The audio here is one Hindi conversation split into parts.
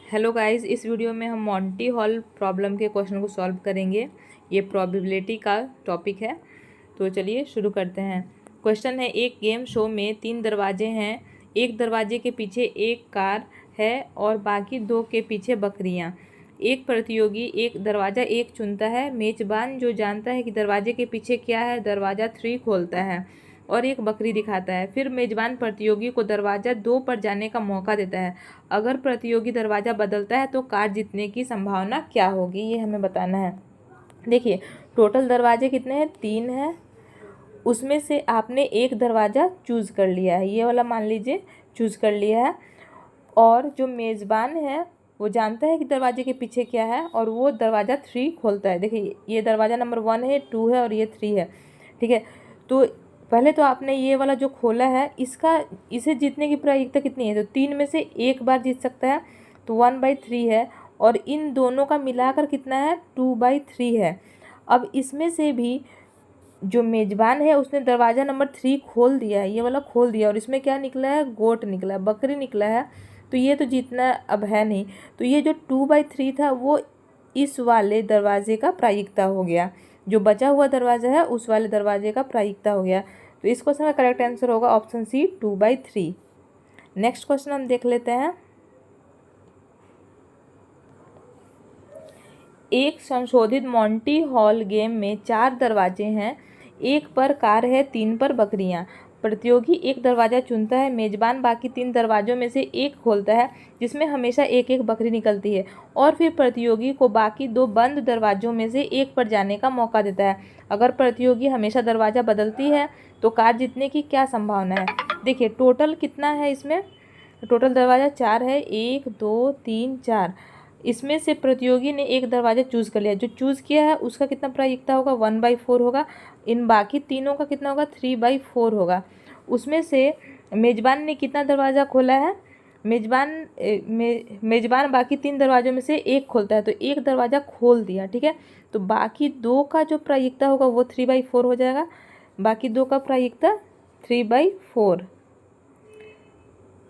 हेलो गाइस, इस वीडियो में हम मॉन्टी हॉल प्रॉब्लम के क्वेश्चन को सॉल्व करेंगे। ये प्रोबेबिलिटी का टॉपिक है, तो चलिए शुरू करते हैं। क्वेश्चन है, एक गेम शो में 3 दरवाजे हैं। एक दरवाजे के पीछे एक कार है और बाकी 2 के पीछे बकरियां। एक प्रतियोगी एक दरवाज़ा एक चुनता है। मेजबान जो जानता है कि दरवाजे के पीछे क्या है, दरवाज़ा 3 खोलता है और एक बकरी दिखाता है। फिर मेजबान प्रतियोगी को दरवाज़ा 2 पर जाने का मौका देता है। अगर प्रतियोगी दरवाज़ा बदलता है तो कार जीतने की संभावना क्या होगी, ये हमें बताना है। देखिए, टोटल दरवाजे कितने हैं? 3 हैं। उसमें से आपने एक दरवाज़ा चूज़ कर लिया है, ये वाला मान लीजिए चूज़ कर लिया है। और जो मेज़बान है वो जानता है कि दरवाजे के पीछे क्या है और वो दरवाज़ा 3 खोलता है। देखिए, ये दरवाज़ा नंबर 1 है, 2 है और ये 3 है। ठीक है, तो पहले तो आपने ये वाला जो खोला है इसे जीतने की प्रायिकता कितनी है? तो 3 में से एक बार जीत सकता है, तो 1/3 है। और इन दोनों का मिलाकर कितना है? 2/3 है। अब इसमें से भी जो मेज़बान है उसने दरवाज़ा नंबर 3 खोल दिया है, ये वाला खोल दिया, और इसमें क्या निकला है? गोट निकला है, बकरी निकला है। तो ये तो जीतना अब है नहीं। तो ये जो 2/3 था वो इस वाले दरवाजे का प्रायिकता हो गया। जो बचा हुआ दरवाज़ा है उस वाले दरवाजे का प्रायिकता हो गया। तो इस क्वेश्चन का करेक्ट आंसर होगा ऑप्शन सी, 2/3। नेक्स्ट क्वेश्चन हम देख लेते हैं। एक संशोधित मॉन्टी हॉल गेम में 4 दरवाजे हैं। एक पर कार है, 3 पर बकरियां। प्रतियोगी एक दरवाज़ा चुनता है। मेजबान बाकी 3 दरवाजों में से एक खोलता है जिसमें हमेशा एक एक बकरी निकलती है, और फिर प्रतियोगी को बाकी 2 बंद दरवाजों में से एक पर जाने का मौका देता है। अगर प्रतियोगी हमेशा दरवाज़ा बदलती है तो कार जीतने की क्या संभावना है? देखिए, टोटल कितना है इसमें? टोटल दरवाज़ा 4 है, 1 2 3 4। इसमें से प्रतियोगी ने एक दरवाज़ा चूज़ कर लिया। जो चूज़ किया है उसका कितना प्रायिकता होगा? 1/4 होगा। इन बाकी तीनों का कितना होगा? 3/4 होगा। उसमें से मेज़बान ने कितना दरवाज़ा खोला है? मेज़बान बाकी 3 दरवाज़ों में से एक खोलता है, तो एक दरवाज़ा खोल दिया। ठीक है, तो बाकी 2 का जो प्रायिकता होगा वो 3/4 हो जाएगा। बाकी 2 का प्रायिकता 3/4।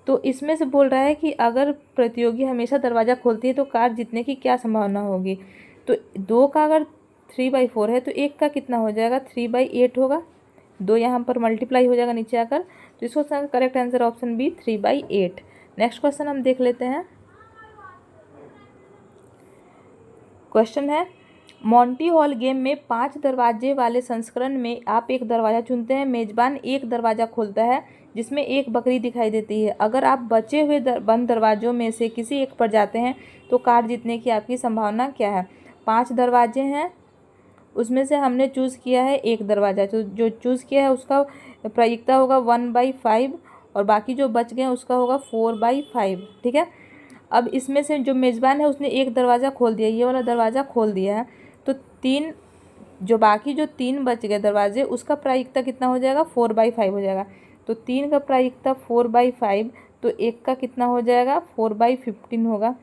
तो इसमें से बोल रहा है कि अगर प्रतियोगी हमेशा दरवाज़ा खोलती है तो कार जीतने की क्या संभावना होगी? तो 2 का अगर 3/4 है तो एक का कितना हो जाएगा? 3/8 होगा। 2 यहाँ पर मल्टीप्लाई हो जाएगा नीचे आकर। तो इसको correct answer option B, 3/8। Next question हम देख लेते हैं। क्वेश्चन है, मॉन्टी हॉल गेम में 5 दरवाजे वाले संस्करण में आप एक दरवाज़ा चुनते हैं। मेजबान एक दरवाज़ा खोलता है जिसमें एक बकरी दिखाई देती है। अगर आप बचे हुए बंद दरवाज़ों में से किसी एक पर जाते हैं तो कार जीतने की आपकी संभावना क्या है? 5 दरवाजे हैं, उसमें से हमने चूज़ किया है एक दरवाज़ा। तो जो चूज़ किया है उसका प्रायिकता होगा 1/5 और बाकी जो बच गए हैं उसका होगा 4/5। ठीक है, अब इसमें से जो मेज़बान है उसने एक दरवाज़ा खोल दिया, ये वाला दरवाज़ा खोल दिया है। तो 3 जो बाकी जो 3 बच गए दरवाजे उसका प्रायिकता कितना हो जाएगा? 4/5 हो जाएगा। तो 3 का प्रायिकता 4/5, तो एक का कितना हो जाएगा? 4/15 होगा।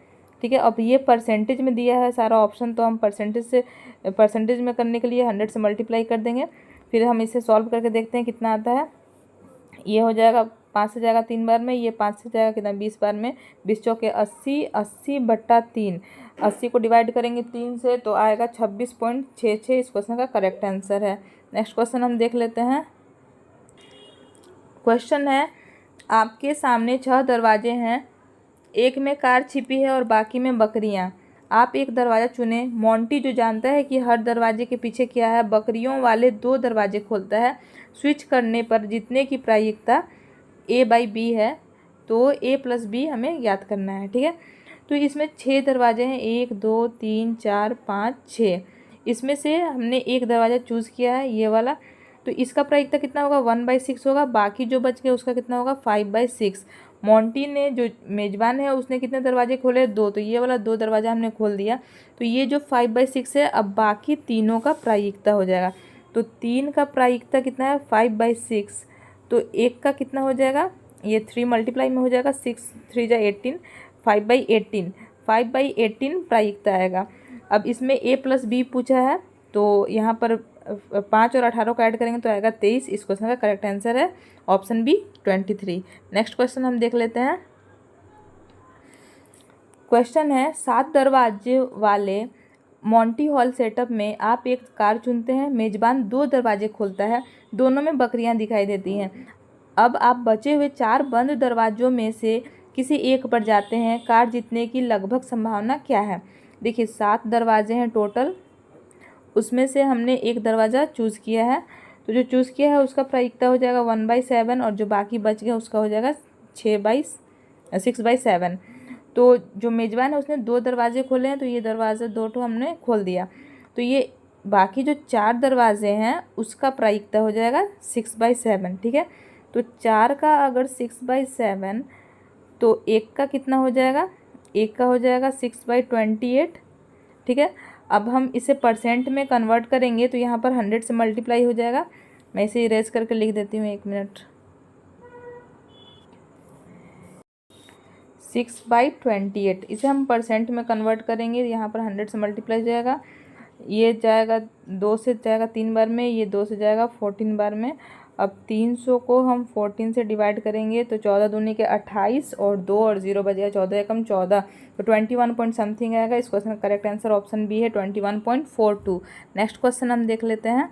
ठीक है, अब ये परसेंटेज में दिया है सारा ऑप्शन, तो हम परसेंटेज में करने के लिए 100 से मल्टीप्लाई कर देंगे। फिर हम इसे सॉल्व करके देखते हैं कितना आता है। ये हो जाएगा 5 से जाएगा 3 बार में, ये 5 से जाएगा कितना? 20 बार में। 20 चौके 80, 80/3। 80 को डिवाइड करेंगे 3 से तो आएगा 26.66। इस क्वेश्चन का करेक्ट आंसर है। नेक्स्ट क्वेश्चन हम देख लेते हैं। क्वेश्चन है, आपके सामने 6 दरवाजे हैं। एक में कार छिपी है और बाकी में बकरियां। आप एक दरवाज़ा चुने। मोंटी जो जानता है कि हर दरवाजे के पीछे क्या है, बकरियों वाले 2 दरवाजे खोलता है। स्विच करने पर जीतने की प्रायिकता A/B है, तो A+B हमें याद करना है। ठीक है, तो इसमें 6 दरवाजे हैं, 1 2 3 4 5 6। इसमें से हमने एक दरवाज़ा चूज़ किया है, ये वाला। तो इसका प्रायिकता कितना होगा? 1/6 होगा। बाकी जो बच गए उसका कितना होगा? 5/6। मोंटी ने, जो मेजबान है, उसने कितने दरवाजे खोले? 2, तो ये वाला 2 दरवाज़ा हमने खोल दिया। तो ये जो 5/6 है, अब बाकी तीनों का प्रायिकता हो जाएगा। तो 3 का प्रायिकता कितना है? 5/6। तो एक का कितना हो जाएगा? ये 3 मल्टीप्लाई में हो जाएगा, 6 3 जा 18, 5/18। 5/18 प्रायिकता आएगा। अब इसमें A+B पूछा है, तो यहाँ पर 5 और 18 को ऐड करेंगे तो आएगा 23। इस क्वेश्चन का करेक्ट आंसर है ऑप्शन बी, 23। नेक्स्ट क्वेश्चन हम देख लेते हैं। क्वेश्चन है 7 दरवाजे वाले मॉन्टी हॉल सेटअप में आप एक कार चुनते हैं, मेज़बान 2 दरवाजे खोलता है, दोनों में बकरियां दिखाई देती हैं। अब आप बचे हुए 4 बंद दरवाजों में से किसी एक पर जाते हैं, कार जीतने की लगभग संभावना क्या है। देखिए 7 दरवाजे हैं टोटल, उसमें से हमने एक दरवाज़ा चूज़ किया है, तो जो चूज़ किया है उसका प्रायिकता हो जाएगा 1/7 और जो बाकी बच गया उसका हो जाएगा 6/7। तो जो मेज़बान है उसने 2 दरवाजे खोले हैं, तो ये दरवाज़ा 2 ठो हमने खोल दिया, तो ये बाकी जो 4 दरवाजे हैं उसका प्रायिकता हो जाएगा 6/7। ठीक है, तो 4 का अगर 6/7 तो एक का कितना हो जाएगा, एक का हो जाएगा 6/28। ठीक है, अब हम इसे परसेंट में कन्वर्ट करेंगे तो यहाँ पर 100 से मल्टीप्लाई हो जाएगा। मैं इसे इरेज करके लिख देती हूँ, 1 मिनट। 6/28 इसे हम परसेंट में कन्वर्ट करेंगे, यहाँ पर 100 से मल्टीप्लाई हो जाएगा। ये जाएगा 2 से जाएगा 3 बार में, ये 2 से जाएगा 14 बार में। अब 300 को हम 14 से डिवाइड करेंगे तो 14 दूनी के 28 और 2 और 0 बजेगा, 14 एकम 14, तो 21 पॉइंट समथिंग आएगा। इस क्वेश्चन का करेक्ट आंसर ऑप्शन बी है 21.42। नेक्स्ट क्वेश्चन हम देख लेते हैं।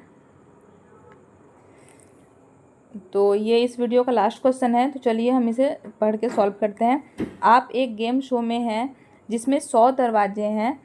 तो ये इस वीडियो का लास्ट क्वेश्चन है, तो चलिए हम इसे पढ़ के सॉल्व करते हैं। आप एक गेम शो में हैं जिसमें 100 दरवाजे हैं,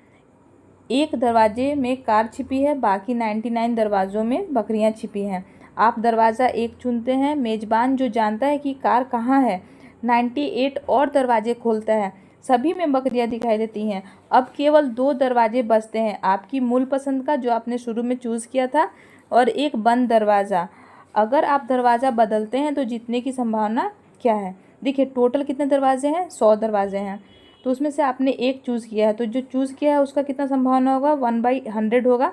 एक दरवाजे में कार छिपी है, बाकी 99 दरवाज़ों में बकरियां छिपी हैं। आप दरवाज़ा 1 चुनते हैं, मेज़बान जो जानता है कि कार कहाँ है 98 और दरवाजे खोलता है, सभी में बकरियां दिखाई देती हैं। अब केवल 2 दरवाजे बचते हैं, आपकी मूल पसंद का जो आपने शुरू में चूज़ किया था और एक बंद दरवाज़ा। अगर आप दरवाज़ा बदलते हैं तो जीतने की संभावना क्या है। देखिए टोटल कितने दरवाजे हैं, 100 दरवाजे हैं, तो उसमें से आपने एक चूज़ किया है, तो जो चूज़ किया है उसका कितना संभावना होगा, 1/100 होगा।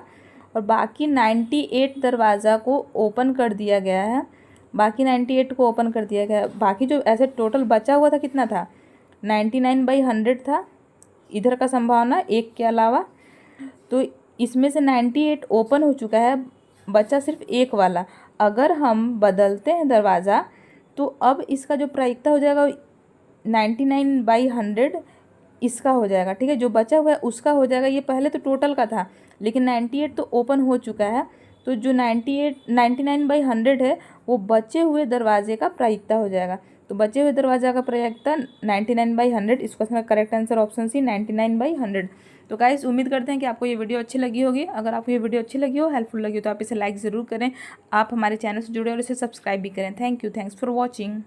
और बाकी 98 दरवाज़ा को ओपन कर दिया गया है, बाकी 98 को ओपन कर दिया गया है। बाकी जो ऐसे टोटल बचा हुआ था कितना था, 99/100 था, इधर का संभावना एक के अलावा। तो इसमें से 98 ओपन हो चुका है, बचा सिर्फ एक वाला। अगर हम बदलते हैं दरवाज़ा तो अब इसका जो प्रायिकता हो जाएगा 99/100 इसका हो जाएगा। ठीक है, जो बचा हुआ है उसका हो जाएगा। ये पहले तो टोटल का था, लेकिन 98 तो ओपन हो चुका है, तो जो 99/100 है वो बचे हुए दरवाजे का प्रायिकता हो जाएगा। तो बचे हुए दरवाजा का प्रायिकता 99/100। इस क्वेश्चन का करेक्ट आंसर ऑप्शन सी 99/100। तो गाइस उम्मीद करते हैं कि आपको ये वीडियो अच्छी लगी होगी। अगर आपको ये वीडियो अच्छी लगी हो, हेल्पफुल लगी हो, तो आप इसे लाइक ज़रूर करें। आप हमारे चैनल से जुड़े और इसे सब्सक्राइब भी करें। Thanks for watching.